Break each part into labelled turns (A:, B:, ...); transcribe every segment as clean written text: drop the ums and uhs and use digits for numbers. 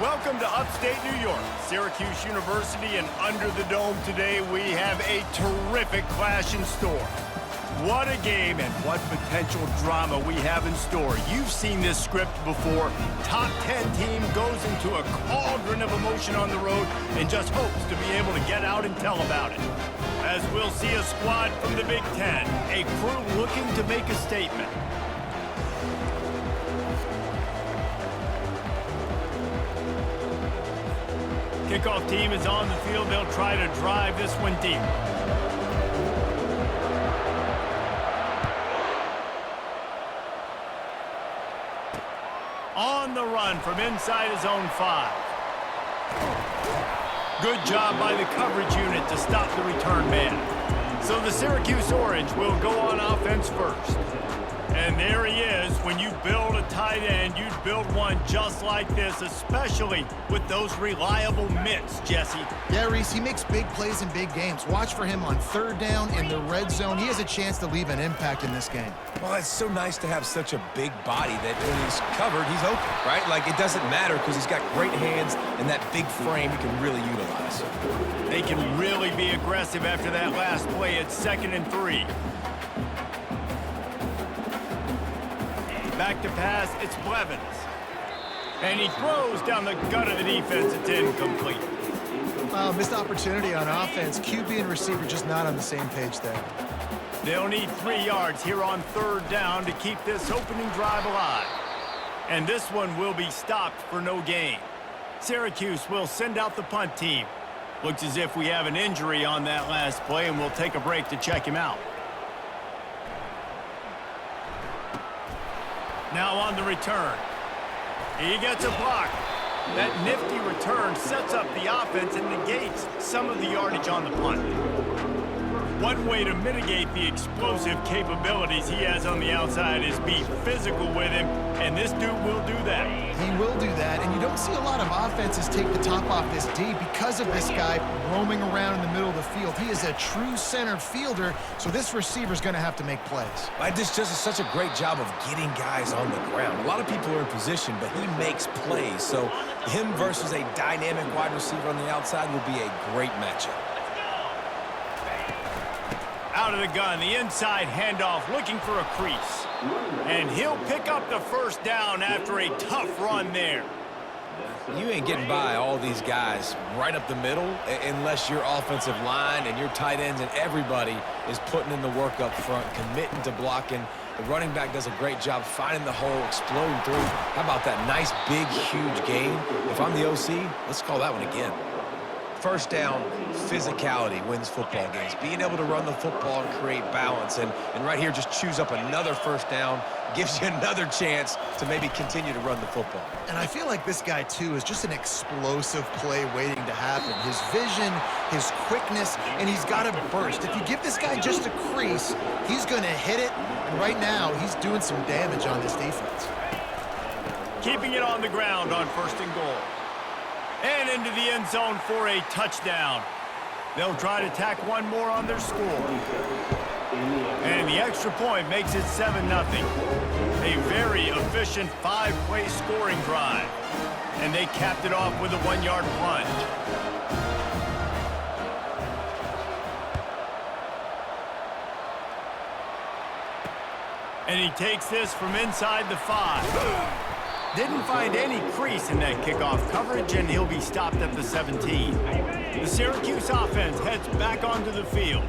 A: Welcome to upstate New York, Syracuse University, and under the dome today we have a terrific clash in store. What a game and what potential drama we have in store. You've seen this script before. Top 10 team goes into a cauldron of emotion on the road and just hopes to be able to get out and tell about it. As we'll see a squad from the Big Ten, a crew looking to make a statement. Kickoff team is on the field. They'll try to drive this one deep. On the run from inside his own 5. Good job by the coverage unit to stop the return man. So the Syracuse Orange will go on offense first. And there he is. When you build a tight end, you'd build one just like this, especially with those reliable mitts, Jesse.
B: Yeah, Reese, he makes big plays in big games. Watch for him on third down in the red zone. He has a chance to leave an impact in this game.
C: Well, it's so nice to have such a big body that when he's covered, he's open, right? Like, it doesn't matter because he's got great hands and that big frame he can really utilize.
A: They can really be aggressive after that last play at 2nd and 3. Back to pass, it's Blevins. And he throws down the gut of the defense. It's incomplete.
B: Missed opportunity on offense. QB and receiver just not on the same page there.
A: They'll need 3 yards here on third down to keep this opening drive alive. And this one will be stopped for no gain. Syracuse will send out the punt team. Looks as if we have an injury on that last play, and we'll take a break to check him out. Now on the return. He gets a block. That nifty return sets up the offense and negates some of the yardage on the punt. One way to mitigate the explosive capabilities he has on the outside is be physical with him, and this dude will do that.
B: He will do that, and you don't see a lot of offenses take the top off this D because of this guy roaming around in the middle of the field. He is a true center fielder, so this receiver's going to have to make plays.
C: This just is such a great job of getting guys on the ground. A lot of people are in position, but he makes plays, so him versus a dynamic wide receiver on the outside will be a great matchup.
A: Out of the gun, the inside handoff, looking for a crease. And he'll pick up the first down after a tough run there.
C: You ain't getting by all these guys right up the middle unless your offensive line and your tight ends and everybody is putting in the work up front, committing to blocking. The running back does a great job finding the hole, exploding through. How about that nice, big, huge gain? If I'm the OC, let's call that one again. First down, physicality wins football games. Being able to run the football and create balance. And right here, just choose up another first down, gives you another chance to maybe continue to run the football.
B: And I feel like this guy, too, is just an explosive play waiting to happen. His vision, his quickness, and he's got a burst. If you give this guy just a crease, he's going to hit it. And right now, he's doing some damage on this defense.
A: Keeping it on the ground on 1st and goal. And into the end zone for a touchdown. They'll try to tack one more on their score. And the extra point makes it 7-0. A very efficient 5-play scoring drive. And they capped it off with a 1-yard plunge. And he takes this from inside the 5. Didn't find any crease in that kickoff coverage, and he'll be stopped at the 17. The Syracuse offense heads back onto the field.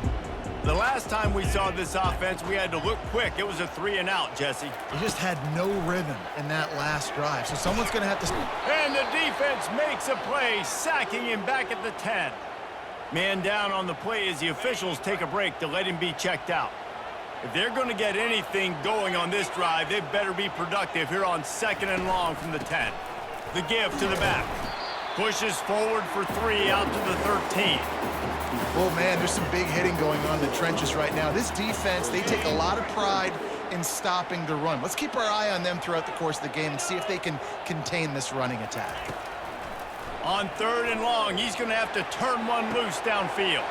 A: The last time we saw this offense, we had to look quick. It was a 3-and-out, Jesse.
B: He just had no rhythm in that last drive, so someone's going to have to...
A: And the defense makes a play, sacking him back at the 10. Man down on the play as the officials take a break to let him be checked out. If they're going to get anything going on this drive, they better be productive here on 2nd and long from the 10. The give to the back. Pushes forward for 3 out to the 13.
B: Oh, man, there's some big hitting going on in the trenches right now. This defense, they take a lot of pride in stopping the run. Let's keep our eye on them throughout the course of the game and see if they can contain this running attack.
A: On 3rd and long, he's going to have to turn one loose downfield.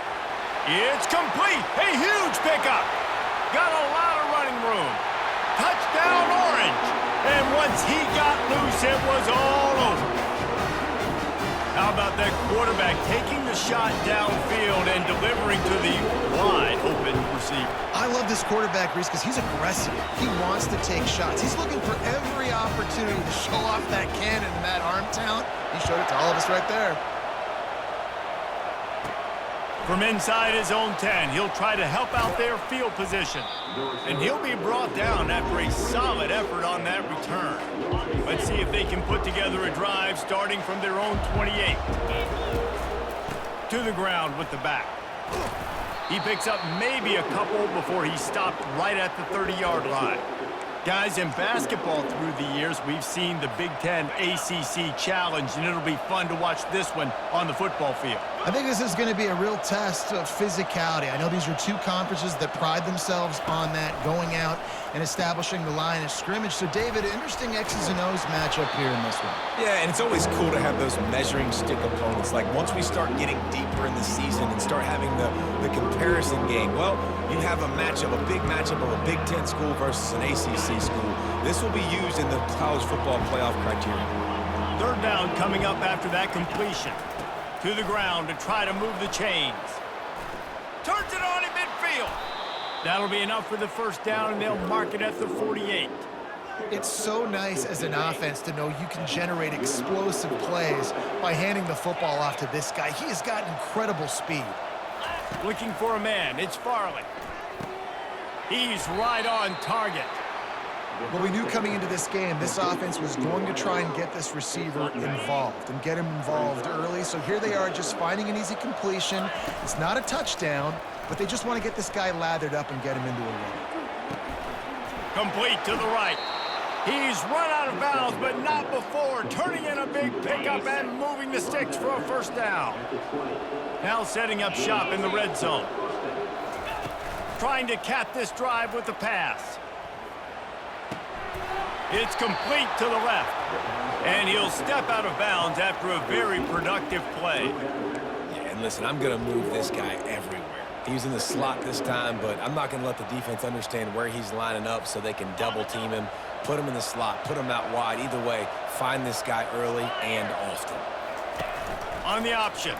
A: It's complete. A huge pickup. Got a lot of running room. Touchdown, Orange. And once he got loose, it was all over. How about that quarterback taking the shot downfield and delivering to the wide open receiver?
B: I love this quarterback, Reese, because he's aggressive. He wants to take shots. He's looking for every opportunity to show off that cannon and that arm talent. He showed it to all of us right there.
A: From inside his own 10, he'll try to help out their field position. And he'll be brought down after a solid effort on that return. Let's see if they can put together a drive starting from their own 28. To the ground with the back. He picks up maybe a couple before he's stopped right at the 30-yard line. Guys, in basketball through the years, we've seen the Big Ten ACC Challenge, and it'll be fun to watch this one on the football field.
B: I think this is going to be a real test of physicality. I know these are two conferences that pride themselves on that, going out and establishing the line of scrimmage. So, David, interesting X's and O's matchup here in this one.
C: Yeah, and it's always cool to have those measuring stick opponents. Like, once we start getting deeper in the season and start having the comparison game, well, you have a matchup, a big matchup of a Big Ten school versus an ACC school. This will be used in the college football playoff criteria.
A: Third down coming up after that completion. To the ground to try to move the chains. Turns it on in midfield. That'll be enough for the first down, and they'll mark it at the 48.
B: It's so nice as an offense to know you can generate explosive plays by handing the football off to this guy. He has got incredible speed.
A: Looking for a man. It's Farley. He's right on target.
B: Well, we knew coming into this game, this offense was going to try and get this receiver involved and get him involved early. So here they are just finding an easy completion. It's not a touchdown, but they just want to get this guy lathered up and get him into a run.
A: Complete to the right. He's run out of bounds, but not before. Turning in a big pickup and moving the sticks for a first down. Now setting up shop in the red zone. Trying to cap this drive with the pass. It's complete to the left. And he'll step out of bounds after a very productive play.
C: Yeah, and listen, I'm going to move this guy everywhere. He's in the slot this time, but I'm not going to let the defense understand where he's lining up so they can double team him, put him in the slot, put him out wide. Either way, find this guy early and often.
A: On the option.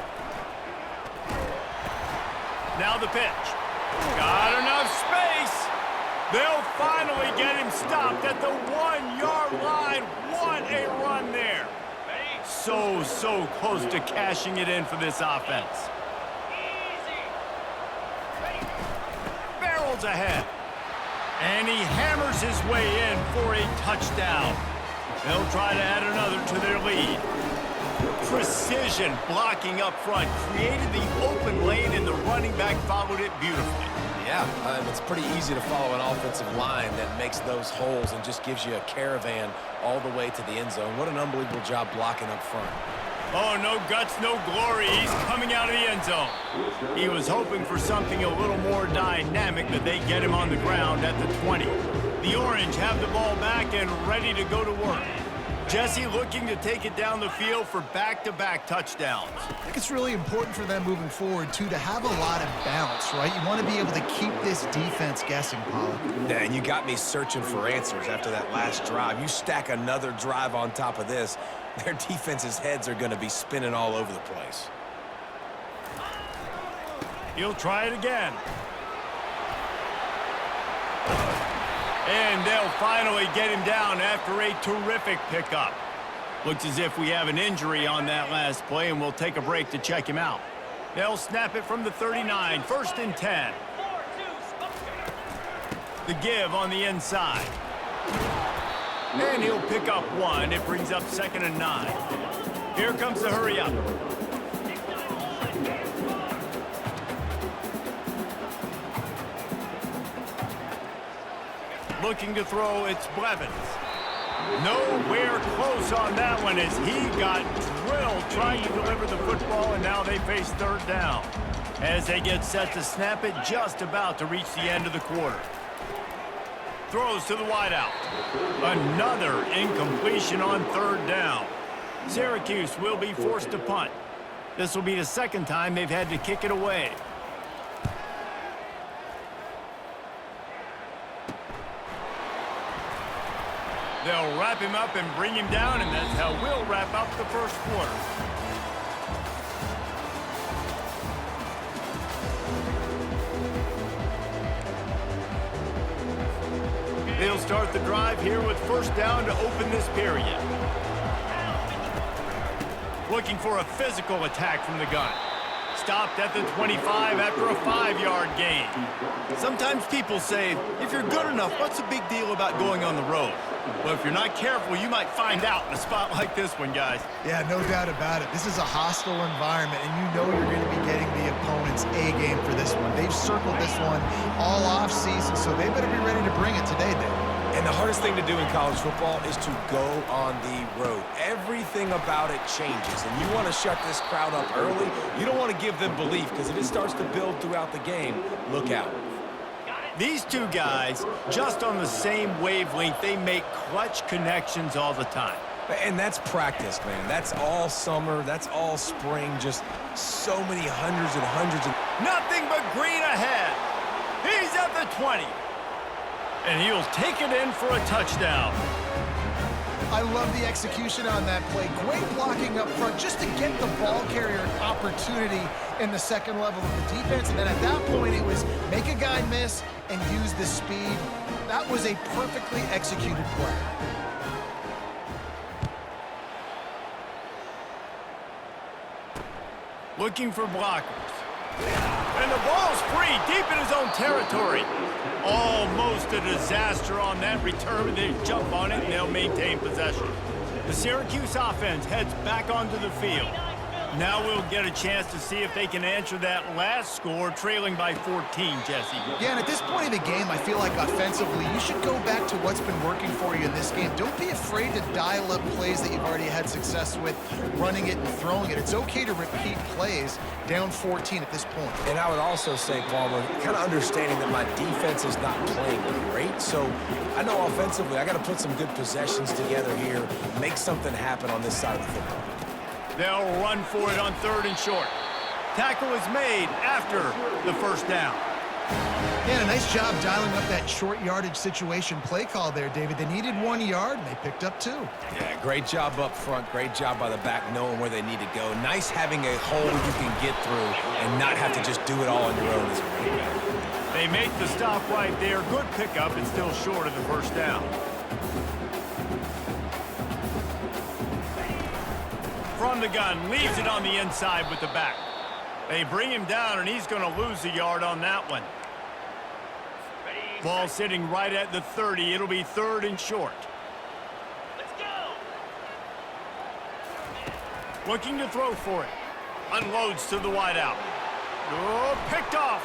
A: Now the pitch. Got enough space. They'll finally get him stopped at the 1-yard line. What a run there. So close to cashing it in for this offense. Barrels ahead. And he hammers his way in for a touchdown. They'll try to add another to their lead. Precision blocking up front. Created the open lane, and the running back followed it beautifully.
C: Yeah, it's pretty easy to follow an offensive line that makes those holes and just gives you a caravan all the way to the end zone. What an unbelievable job blocking up front.
A: Oh, no guts, no glory. He's coming out of the end zone. He was hoping for something a little more dynamic, but they get him on the ground at the 20. The Orange have the ball back and ready to go to work. Jesse looking to take it down the field for back-to-back touchdowns.
B: I think it's really important for them moving forward, too, to have a lot of balance, right? You want to be able to keep this defense guessing, Pollard.
C: Yeah, and you got me searching for answers after that last drive. You stack another drive on top of this, their defense's heads are going to be spinning all over the place.
A: He'll try it again. And they'll finally get him down after a terrific pickup. Looks as if we have an injury on that last play, and we'll take a break to check him out. They'll snap it from the 39, 1st and 10. The give on the inside. And he'll pick up one. It brings up 2nd and 9. Here comes the hurry up. Looking to throw, it's Blevins. Nowhere close on that one as he got drilled trying to deliver the football, and now they face 3rd down. As they get set to snap it, just about to reach the end of the quarter. Throws to the wideout. Another incompletion on 3rd down. Syracuse will be forced to punt. This will be the 2nd time they've had to kick it away. They'll wrap him up and bring him down, and that's how we'll wrap up the 1st quarter. They'll start the drive here with first down to open this period. Looking for a physical attack from the gun. Stopped at the 25 after a 5-yard gain. Sometimes people say, if you're good enough, what's the big deal about going on the road? Well, if you're not careful, you might find out in a spot like this one, guys.
B: Yeah, no doubt about it. This is a hostile environment, and you know you're going to be getting the opponent's A game for this one. They've circled this one all off season, so they better be ready to bring it today, Dave.
C: And the hardest thing to do in college football is to go on the road. Everything about it changes, and you want to shut this crowd up early. You don't want to give them belief, because if it starts to build throughout the game, look out.
A: These two guys, just on the same wavelength, they make clutch connections all the time.
C: And that's practice, man. That's all summer. That's all spring. Just so many hundreds and hundreds of...
A: Nothing but green ahead. He's at the 20. And he'll take it in for a touchdown.
B: I love the execution on that play. Great blocking up front just to get the ball carrier an opportunity in the second level of the defense. And then at that point, it was make a guy miss and use the speed. That was a perfectly executed play.
A: Looking for blockers. And the ball's free, deep in his own territory. Almost a disaster on that return, but they jump on it and they'll maintain possession. The Syracuse offense heads back onto the field. Now we'll get a chance to see if they can answer that last score, trailing by 14, Jesse.
B: Yeah, and at this point of the game, I feel like offensively, you should go back to what's been working for you in this game. Don't be afraid to dial up plays that you've already had success with, running it and throwing it. It's okay to repeat plays down 14 at this point.
C: And I would also say, Palmer, kind of understanding that my defense is not playing great, so I know offensively I got to put some good possessions together here, make something happen on this side of the football.
A: They'll run for it on 3rd and short. Tackle is made after the first down.
B: Yeah, a nice job dialing up that short yardage situation play call there, David. They needed 1 yard, and they picked up 2.
C: Yeah, great job up front. Great job by the back knowing where they need to go. Nice having a hole you can get through and not have to just do it all on your own as a running back.
A: They make the stop right there. Good pickup and still short of the first down. From the gun, leaves it on the inside with the back. They bring him down, and he's going to lose a yard on that one. Ball sitting right at the 30. It'll be 3rd and short.
D: Let's go.
A: Looking to throw for it. Unloads to the wideout. Oh, picked off.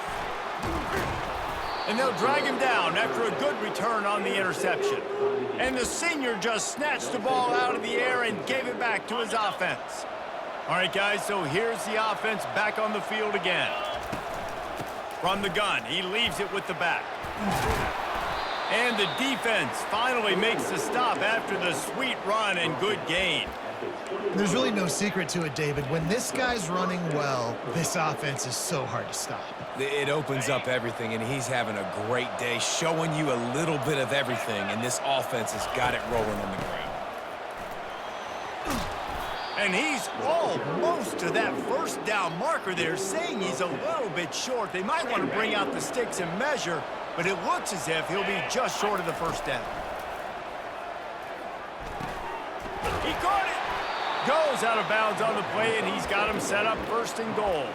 A: And they'll drag him down after a good return on the interception. And the senior just snatched the ball out of the air and gave it back to his offense. All right, guys, so here's the offense back on the field again. From the gun, he leaves it with the back. And the defense finally makes the stop after the sweet run and good gain.
B: There's really no secret to it, David. When this guy's running well, this offense is so hard to stop.
C: It opens up everything, and he's having a great day, showing you a little bit of everything, and this offense has got it rolling on the ground.
A: And he's almost to that first down marker there, saying he's a little bit short. They might want to bring out the sticks and measure, but it looks as if he'll be just short of the first down. He caught it! Goes out of bounds on the play, and he's got him set up 1st and goal.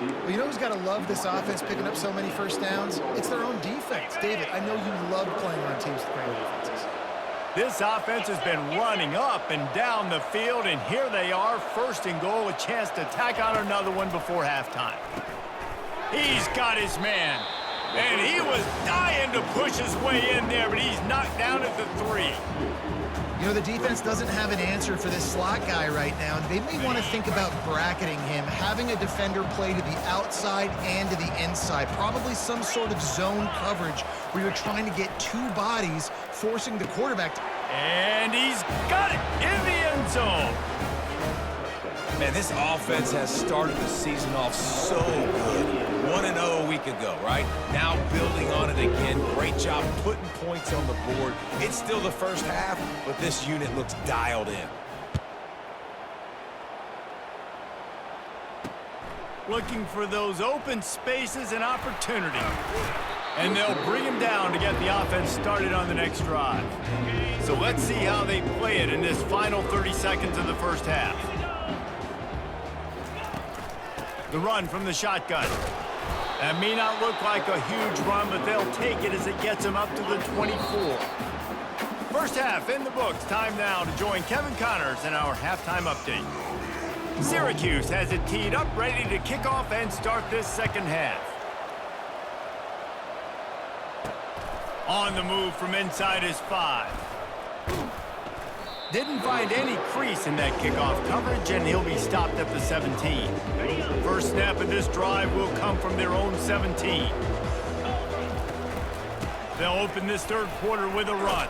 B: Well, you know who's got to love this offense picking up so many first downs? It's their own defense. David, I know you love playing on teams with great defenses.
A: This offense has been running up and down the field, and here they are, 1st and goal, a chance to tack on another one before halftime. He's got his man, and he was dying to push his way in there, but he's knocked down at the 3.
B: You know, the defense doesn't have an answer for this slot guy right now. They may want to think about bracketing him, having a defender play to the outside and to the inside. Probably some sort of zone coverage where you're trying to get 2 bodies, forcing the quarterback to...
A: And he's got it in the end zone.
C: Man, this offense has started the season off so good. 1-0 a week ago, right? Now building on it again. Great job putting points on the board. It's still the first half, but this unit looks dialed in.
A: Looking for those open spaces and opportunity. And they'll bring him down to get the offense started on the next drive. So let's see how they play it in this final 30 seconds of the first half. The run from the shotgun. That may not look like a huge run, but they'll take it as it gets them up to the 24. First half in the books. Time now to join Kevin Connors in our halftime update. Syracuse has it teed up, ready to kick off and start this second half. On the move from inside his 5. Didn't find any crease in that kickoff coverage, and he'll be stopped at the 17. First snap of this drive will come from their own 17. They'll open this third quarter with a run.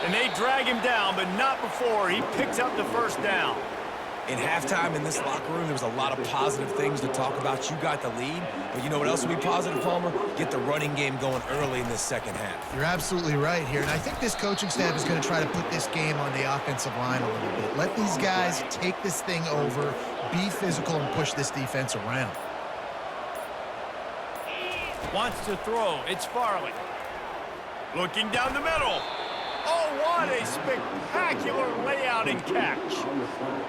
A: And they drag him down, but not before he picks up the first down.
C: In halftime in this locker room, there was a lot of positive things to talk about. You got the lead, but you know what else will be positive, Palmer? Get the running game going early in this second half.
B: You're absolutely right here, and I think this coaching staff is going to try to put this game on the offensive line a little bit. Let these guys take this thing over, be physical, and push this defense around.
A: Wants to throw. It's Farley. Looking down the middle. Oh, what a spectacular layout and catch.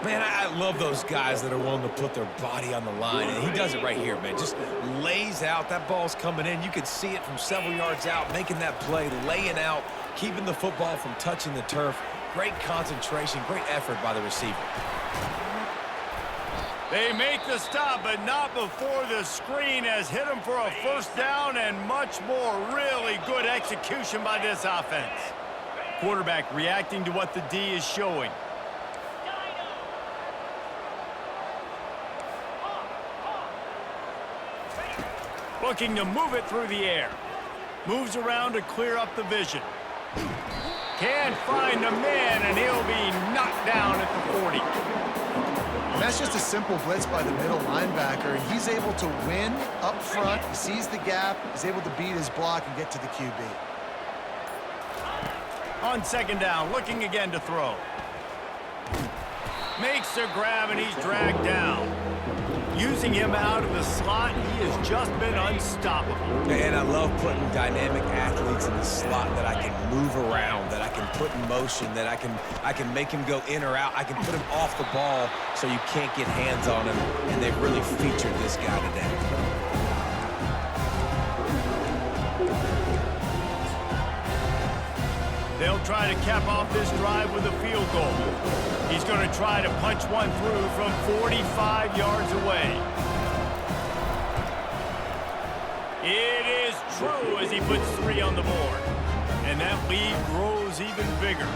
C: Man, I love those guys that are willing to put their body on the line, and he does it right here, man. Just lays out. That ball's coming in. You could see it from several yards out, making that play, laying out, keeping the football from touching the turf. Great concentration, great effort by the receiver.
A: They make the stop, but not before the screen has hit them for a first down and much more. Really good execution by this offense. Quarterback reacting to what the D is showing. Looking to move it through the air. Moves around to clear up the vision. Can't find a man, and he'll be knocked down at the 40.
B: And that's just a simple blitz by the middle linebacker, and he's able to win up front. He sees the gap, he's able to beat his block and get to the QB.
A: On second down, looking again to throw. Makes a grab, and he's dragged down. Using him out of the slot, he has just been unstoppable.
C: And I love putting dynamic athletes in the slot that I can move around, that I can put in motion, that I can make him go in or out. I can put him off the ball so you can't get hands on him, and they've really featured this guy today.
A: They'll try to cap off this drive with a field goal. He's going to try to punch one through from 45 yards away. It is true as he puts 3 on the board. And that lead grows even bigger.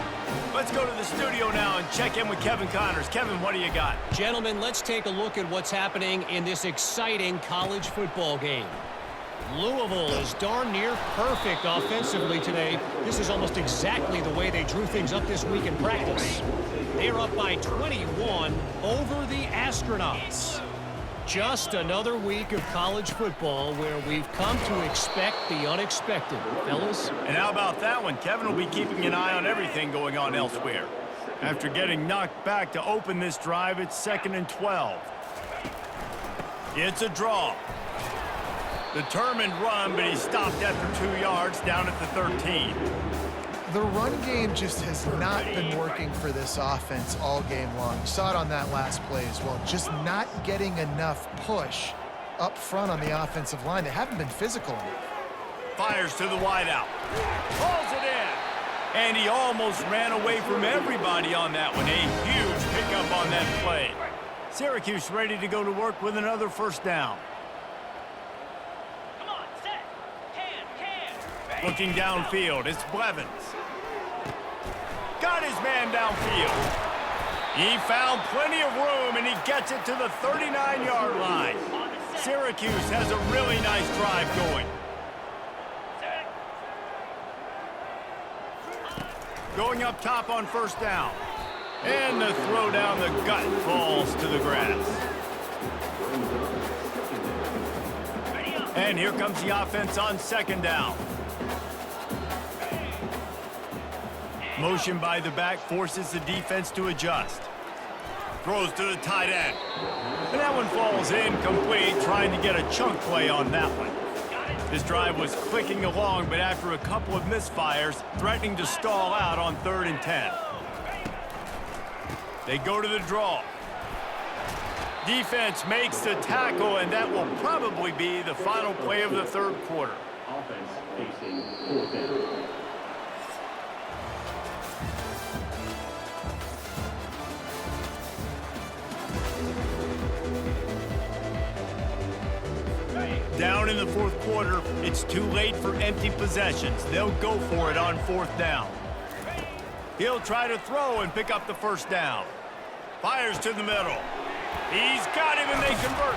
A: Let's go to the studio now and check in with Kevin Connors. Kevin, what do you got?
E: Gentlemen, let's take a look at what's happening in this exciting college football game. Louisville is darn near perfect offensively today. This is almost exactly the way they drew things up this week in practice. They're up by 21 over the Astronauts. Just another week of college football where we've come to expect the unexpected, fellas.
A: And how about that one? Kevin will be keeping an eye on everything going on elsewhere. After getting knocked back to open this drive, it's 2nd and 12. It's a draw. Determined run, but he stopped after 2 yards down at the 13.
B: The run game just has not been working for this offense all game long. You saw it on that last play as well. Just not getting enough push up front on the offensive line. They haven't been physical enough.
A: Fires to the wideout. Pulls it in. And he almost ran away from everybody on that one. A huge pickup on that play. Syracuse ready to go to work with another first down.
D: Come on, set. Can.
A: Looking downfield, it's Blevins. Got his man downfield. He found plenty of room, and he gets it to the 39-yard line. Syracuse has a really nice drive going. Going up top on first down. And the throw down the gut falls to the grass. And here comes the offense on second down. Motion by the back forces the defense to adjust. Throws to the tight end. And that one falls incomplete, trying to get a chunk play on that one. This drive was clicking along, but after a couple of misfires, threatening to stall out on 3rd and 10. They go to the draw. Defense makes the tackle, and that will probably be the final play of the 3rd quarter.
F: Offense facing 4th down.
A: Down in the 4th quarter, it's too late for empty possessions. They'll go for it on 4th down. He'll try to throw and pick up the 1st down. Fires to the middle. He's got him, and they convert.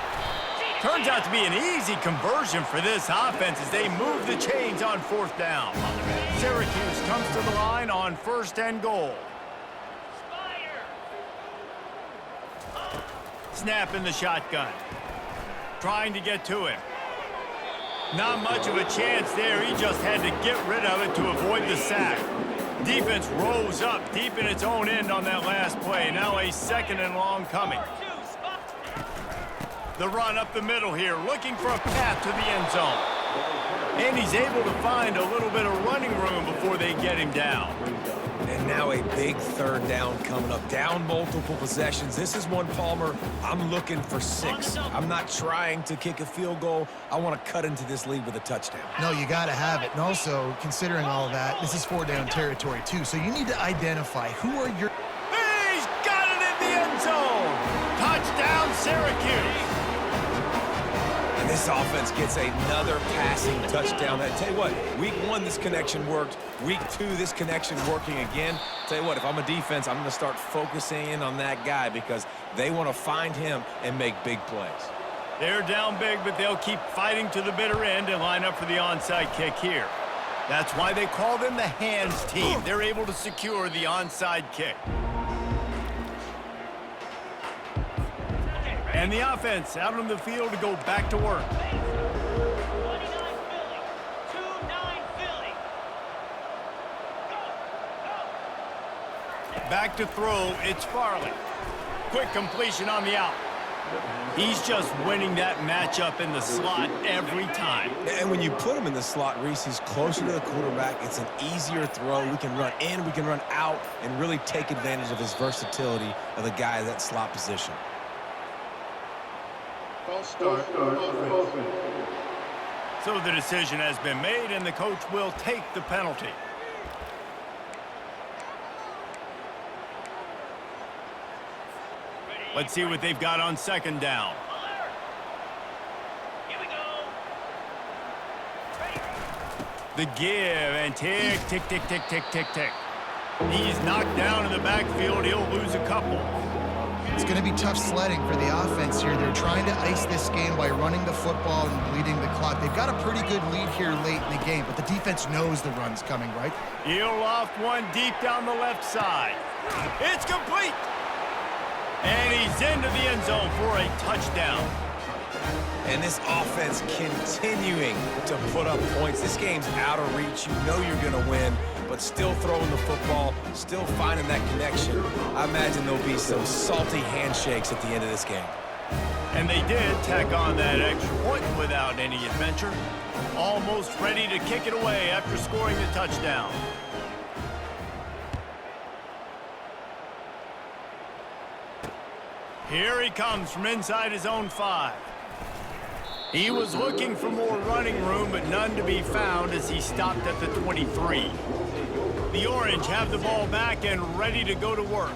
A: Turns out to be an easy conversion for this offense as they move the chains on 4th down. Syracuse comes to the line on 1st and goal. Snap in the shotgun. Trying to get to him. Not much of a chance there. He just had to get rid of it to avoid the sack. Defense rose up deep in its own end on that last play. Now a 2nd and long coming. The run up the middle here, looking for a path to the end zone. And he's able to find a little bit of running room before they get him down.
C: And now a big 3rd down coming up. Down multiple possessions. This is one, Palmer, I'm looking for 6. I'm not trying to kick a field goal. I want to cut into this lead with a touchdown.
B: No, you got to have it. And also, considering all of that, this is 4-down territory, too. So you need to identify who are your...
A: He's got it in the end zone! Touchdown, Syracuse!
C: And this offense gets another passing touchdown. I tell you what, week 1, this connection worked. Week 2, this connection working again. Tell you what, if I'm a defense, I'm going to start focusing in on that guy because they want to find him and make big plays.
A: They're down big, but they'll keep fighting to the bitter end and line up for the onside kick here. That's why they call them the hands team. They're able to secure the onside kick. And the offense out on the field to go back to work.
D: 29 Philly. 2-9 Philly. Go.
A: Back to throw, it's Farley. Quick completion on the out. He's just winning that matchup in the slot every time.
C: And when you put him in the slot, Reese, he's closer to the quarterback. It's an easier throw. We can run in, we can run out, and really take advantage of his versatility of the guy in that slot position.
A: So the decision has been made, and the coach will take the penalty. Let's see what they've got on 2nd down.
D: Here we go. Ready.
A: The give and tick, tick, tick, tick, tick, tick, tick. He's knocked down in the backfield. He'll lose a couple.
B: It's going to be tough sledding for the offense here. They're trying to ice this game by running the football and bleeding the clock. They've got a pretty good lead here late in the game, but the defense knows the run's coming, right?
A: He'll loft one deep down the left side. It's complete. And he's into the end zone for a touchdown.
C: And this offense continuing to put up points. This game's out of reach. You know you're going to win, but still throwing the football, still finding that connection. I imagine there'll be some salty handshakes at the end of this game.
A: And they did tack on that extra point without any adventure. Almost ready to kick it away after scoring the touchdown. Here he comes from inside his own 5. He was looking for more running room, but none to be found as he stopped at the 23. The Orange have the ball back and ready to go to work.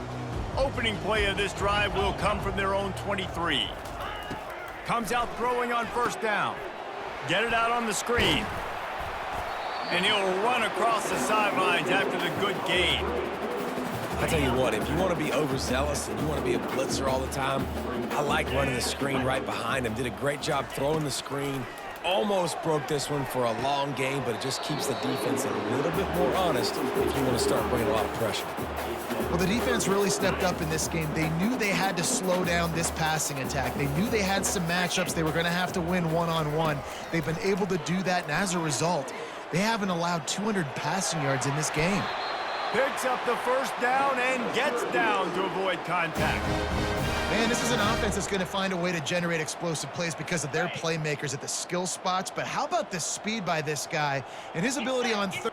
A: Opening play of this drive will come from their own 23. Comes out throwing on 1st down. Get it out on the screen. And he'll run across the sidelines after the good gain.
C: I tell you what, if you want to be overzealous and you want to be a blitzer all the time, I like running the screen right behind him. Did a great job throwing the screen. Almost broke this one for a long game, but it just keeps the defense a little bit more honest if you want to start bringing a lot of pressure.
B: Well, the defense really stepped up in this game. They knew they had to slow down this passing attack. They knew they had some matchups they were going to have to win one-on-one. They've been able to do that, and as a result, they haven't allowed 200 passing yards in this game.
A: Picks up the 1st down and gets down to avoid contact.
B: Man, this is an offense that's going to find a way to generate explosive plays because of their playmakers at the skill spots. But how about the speed by this guy and his ability on third?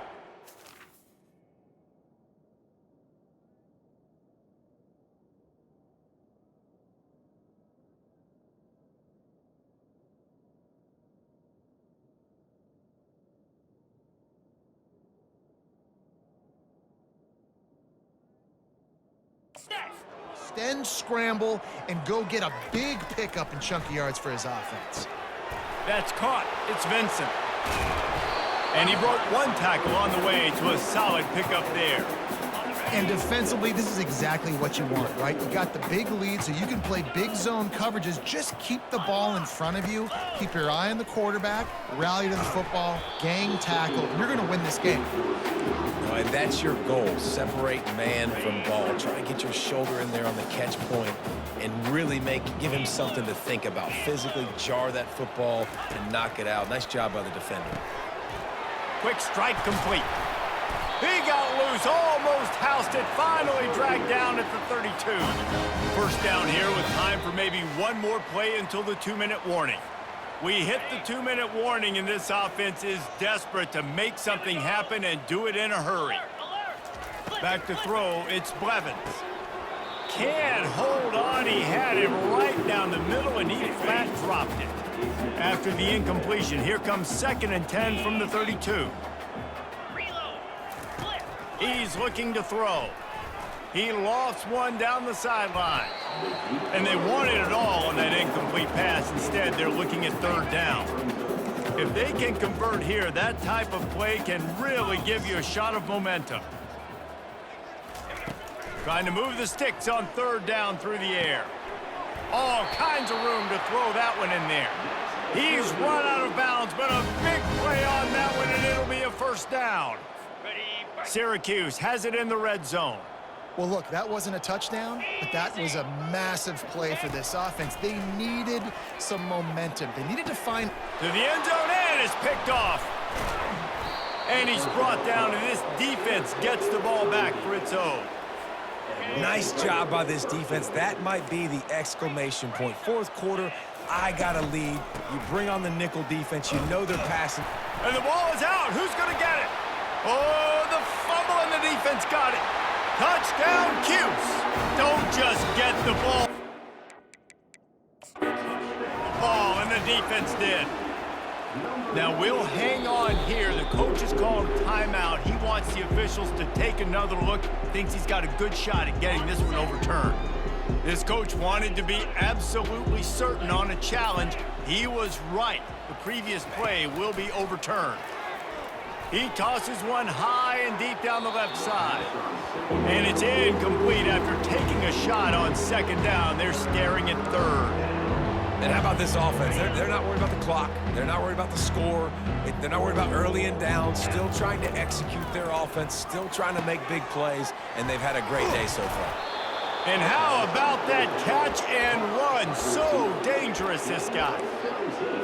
B: Extend, scramble, and go get a big pickup in chunky yards for his offense.
A: That's caught. It's Vincent. And he broke one tackle on the way to a solid pickup there.
B: And defensively, this is exactly what you want, right? You got the big lead, so you can play big zone coverages. Just keep the ball in front of you. Keep your eye on the quarterback. Rally to the football. Gang tackle. And you're going to win this game.
C: And that's your goal. Separate man from ball. Try to get your shoulder in there on the catch point and really give him something to think about. Physically jar that football and knock it out. Nice job by the defender.
A: Quick strike complete. He got loose, almost housed it, finally dragged down at the 32. First down here with time for maybe one more play until the 2-minute warning. We hit the 2-minute warning, and this offense is desperate to make something happen and do it in a hurry. Back to throw, it's Blevins. Can't hold on, he had it right down the middle, and he flat dropped it. After the incompletion, here comes 2nd and 10 from the 32. He's looking to throw. He lofts one down the sideline. And they wanted it all on that incomplete pass. Instead, they're looking at 3rd down. If they can convert here, that type of play can really give you a shot of momentum. Trying to move the sticks on 3rd down through the air. All kinds of room to throw that one in there. He's run out of bounds, but a big play on that one, and it'll be a 1st down. Syracuse has it in the red zone.
B: Well, look, that wasn't a touchdown, but that was a massive play for this offense. They needed some momentum. They needed to find...
A: To the end zone, and it's picked off. And he's brought down, and this defense gets the ball back for its own.
C: Nice job by this defense. That might be the exclamation point. 4th quarter, I got a lead. You bring on the nickel defense. You know they're passing.
A: And the ball is out. Who's going to get it? Oh, the fumble, and the defense got it. Touchdown, Cuse. Don't just get the ball. Oh, and the defense did. Now, we'll hang on here. The coach has called a timeout. He wants the officials to take another look. Thinks he's got a good shot at getting this one overturned. This coach wanted to be absolutely certain on a challenge. He was right. The previous play will be overturned. He tosses one high and deep down the left side. And it's incomplete after taking a shot on 2nd down. They're staring at 3rd.
C: And how about this offense? They're not worried about the clock. They're not worried about the score. They're not worried about early and down. Still trying to execute their offense. Still trying to make big plays. And they've had a great day so far.
A: And how about that catch and run? So dangerous, this guy.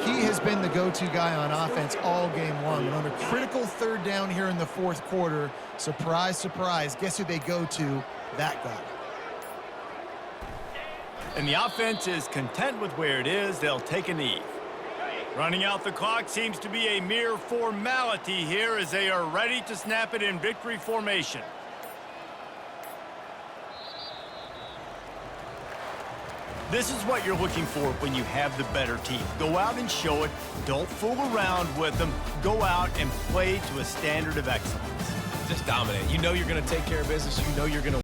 B: He has been the go-to guy on offense all game long. And on a critical 3rd down here in the 4th quarter, surprise, surprise, guess who they go to? That guy.
A: And the offense is content with where it is. They'll take a knee. Running out the clock seems to be a mere formality here as they are ready to snap it in victory formation. This is what you're looking for when you have the better team. Go out and show it. Don't fool around with them. Go out and play to a standard of excellence.
C: Just dominate. You know you're going to take care of business. You know you're going to